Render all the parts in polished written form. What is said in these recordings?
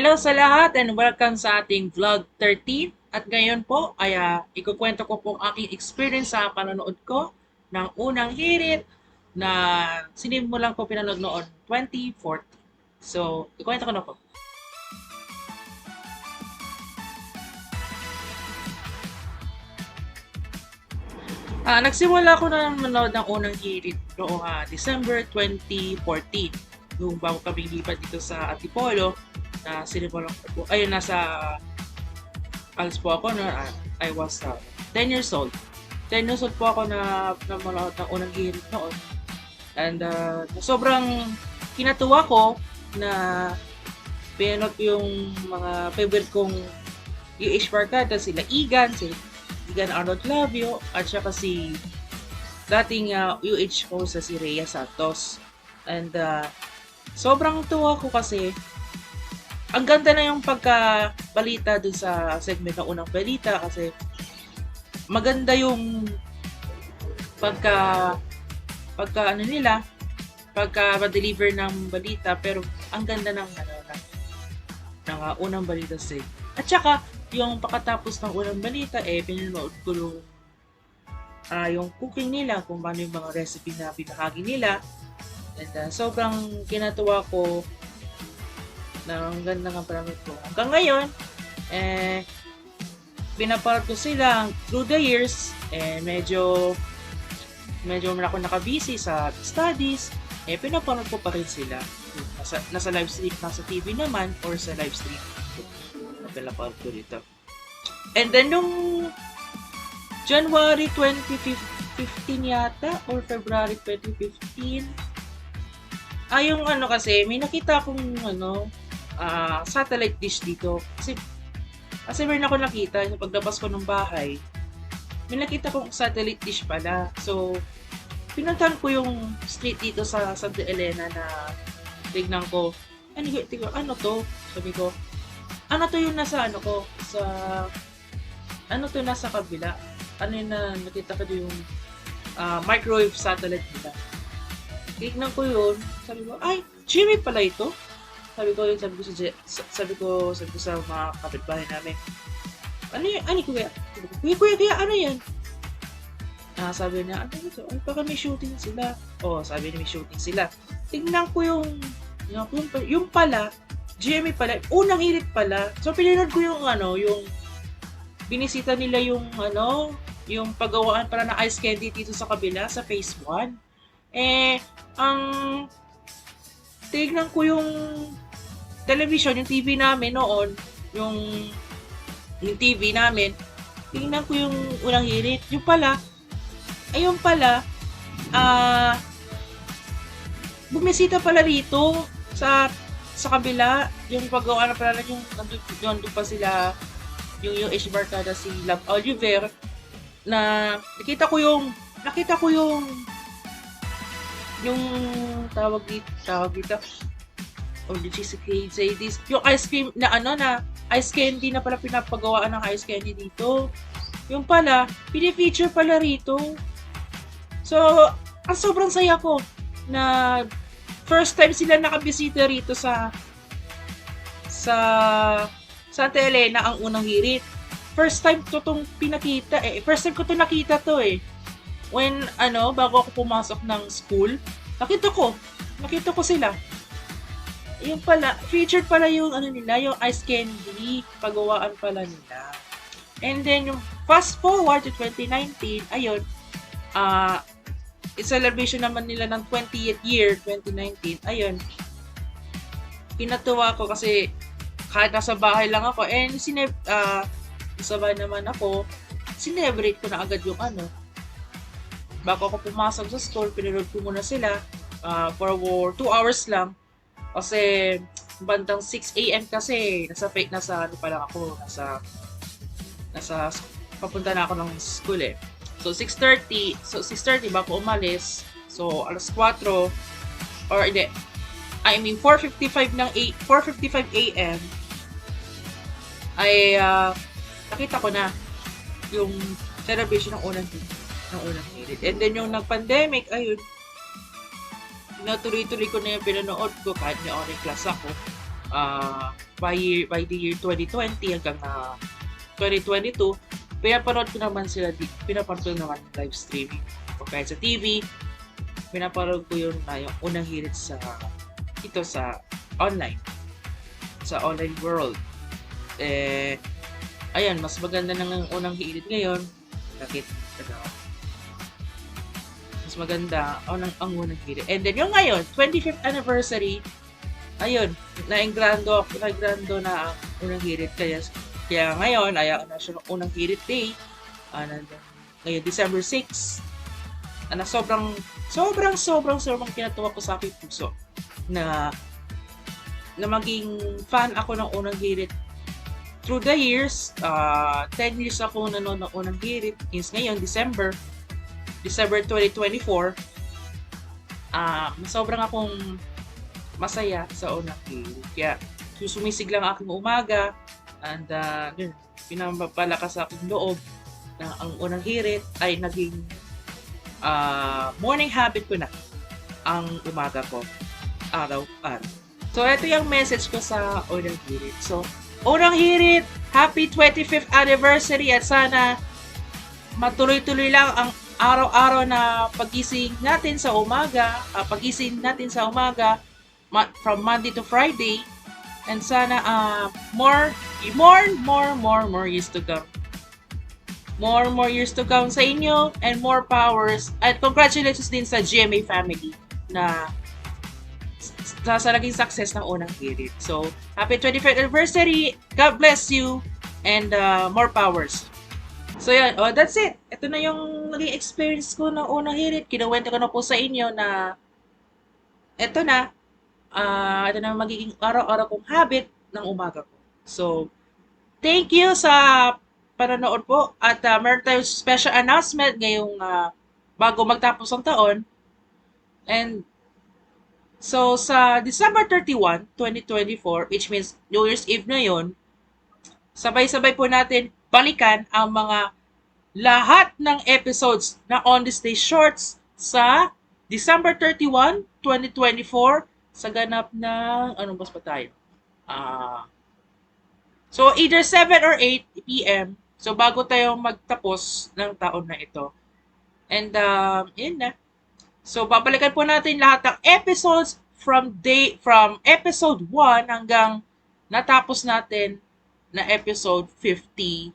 Hello sa lahat and welcome sa ating vlog 13. At ngayon po ay ikukwento ko po ang aking experience sa panonood ko ng unang hirit na sinimulan ko pinanood noon 2014. So, ikukwento ko na po. Nagsimula ko na manood ng unang hirit noong December 2014. Yung bago kami lipat dito sa Antipolo na sinimulan ko po. Ayun, nasa alis po ako no, I was 10 years old. 10 years old po ako na manood ng unang hirit noon. And sobrang kinatuwa ko na pinanood ko yung mga favorite kong UH barkada, sila Igan, si Igan Arnold Clavio, at saka si dating UH ko sa si Rhea Santos. And sobrang tuwa ko kasi ang ganda na yung pagkabalita dun sa segment ng unang balita kasi maganda yung pagka ano nila, pagka deliver ng balita, pero ang ganda ng unang balita segment. At saka yung pagkatapos ng unang balita pinanood ko yung cooking nila, kung paano yung mga recipe na pinahagi nila. And sobrang kinatuwa ko na ang ganda ng paramit ko. Hanggang ngayon, pinapanood ko sila through the years, medyo ako nakabusy sa studies, pinapanood ko pa rin sila. Nasa live stream, nasa TV naman, or sa live stream. Pinapanood ko dito. And then, nung January 2015 yata, or February 2015, yung kasi, may nakita akong satellite dish dito. Kasi meron ako nakita, yung paglabas ko ng bahay, may nakita kong satellite dish pala. So, pinuntahan ko yung street dito sa Santa Elena na tignan ko, ano to? Sabi ko, ano to yung nasa nasa kabila? Ano yun na nakita ko yung microwave satellite nila. Tignan ko yun, sabi ko, ay, Jimmy pala ito. Sabi ko sa mga kapitbahay namin, ano kuya? Kuya, ano yan? Sabi niya, ano ito? Ay, baka may shooting sila. Sabi niya may shooting sila. Tingnan ko yung pala, GMA pala, unang hirit pala. So, pinanood ko yung binisita nila yung paggawaan pala ng ice candy dito sa kabila, sa phase 1. Tignan ko yung television, yung TV namin noon, yung TV namin, tingnan ko yung unang hirit. Yung pala, bumisita pala rito sa kabila, yung paggawa na pala yung nandun pa sila, yung UH barkada si Love Oliver, na nakita ko yung tawag dito, or did she say this? Yung ice cream na ice candy na pala pinapagawaan ng ice candy dito. Yung pala, pinifeature pala rito. So, ang sobrang saya ko na first time sila nakabisita rito sa Santa Elena ang unang hirit. First time ko itong pinakita First time ko itong nakita to When, bago ako pumasok ng school, nakita ko sila. Yung pala, featured pala yung nila, yung ice candy, pagawaan pala nila. And then, yung fast forward to 2019, ayun, celebration naman nila ng 20th year, 2019, ayun, pinatuwa ko kasi kahit nasa bahay lang ako, nasa bahay naman ako, sinebrate ko na agad yung bago ako pumasok sa school, pinanood ko muna sila for 2 hours lang. Kasi bandang 6 AM kasi nasa papunta na ako ng school So 6:30 bago umalis. So alas 4 or hindi. I mean 4:55 AM ay nakita ko na yung celebration ng unang hirit. And then yung nag-pandemic, ayun, natuloy-tuloy ko na yung pinanood ko kahit may online class ako. by the year 2020 hanggang 2022, pinapanood ko naman live streaming. O kahit sa TV, pinapanood ko yun na yung unang hirit ito sa online. Sa online world. Ayan, mas maganda na ng unang hirit ngayon. Mas maganda ang unang hirit. And then yung ngayon, 25th anniversary, ayun, naingrando na ang unang hirit. Kaya ngayon, ay na siya ng unang hirit day. Ngayon, December 6. Sobrang kinatuwa ko sa aking puso na maging fan ako ng unang hirit. Through the years, 10 years ako nanonood ng unang hirit. Is ngayon, December 2024, sobrang akong masaya sa unang hirit. Kaya, sumisig lang aking umaga and pinapalakas sa aking loob na ang unang hirit ay naging morning habit ko na ang umaga ko araw-araw. So, ito yung message ko sa unang hirit. So, unang hirit, happy 25th anniversary at sana matuloy-tuloy lang ang araw-araw na pagising natin sa umaga, from Monday to Friday, and sana more years to come. More years to come sa inyo and more powers. At congratulations din sa GMA family na sa naging success ng unang hirit. So, happy 25th anniversary. God bless you and more powers. So, yan. That's it. Ito na yung naging experience ko ng unang hirit. Kinuwento ko na po sa inyo na ito na magiging araw-araw kong habit ng umaga ko. So, thank you sa panonood po at meron tayong special announcement ngayong bago magtapos ang taon. And so sa December 31, 2024, which means New Year's Eve na yun, sabay-sabay po natin balikan ang mga lahat ng episodes na On This Day Shorts sa December 31, 2024 sa ganap ng anong bas pa tayo? So either 7 or 8 p.m. So, bago tayo magtapos ng taon na ito. And, yun na. So, babalikan po natin lahat ng episodes from episode 1 hanggang natapos natin na episode 57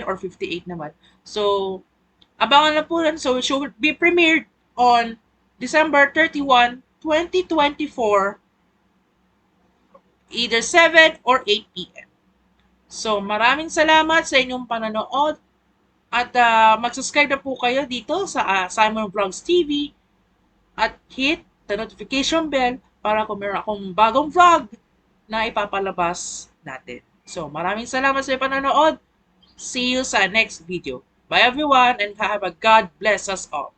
or 58 naman. So, abangan na po yan. So, it should be premiered on December 31, 2024, either 7 or 8 p.m. So, maraming salamat sa inyong panonood at mag-subscribe na po kayo dito sa Simon Vlogs TV at hit the notification bell para kung meron akong bagong vlog na ipapalabas natin. So, maraming salamat sa inyong panonood. See you sa next video. Bye everyone and have a God bless us all.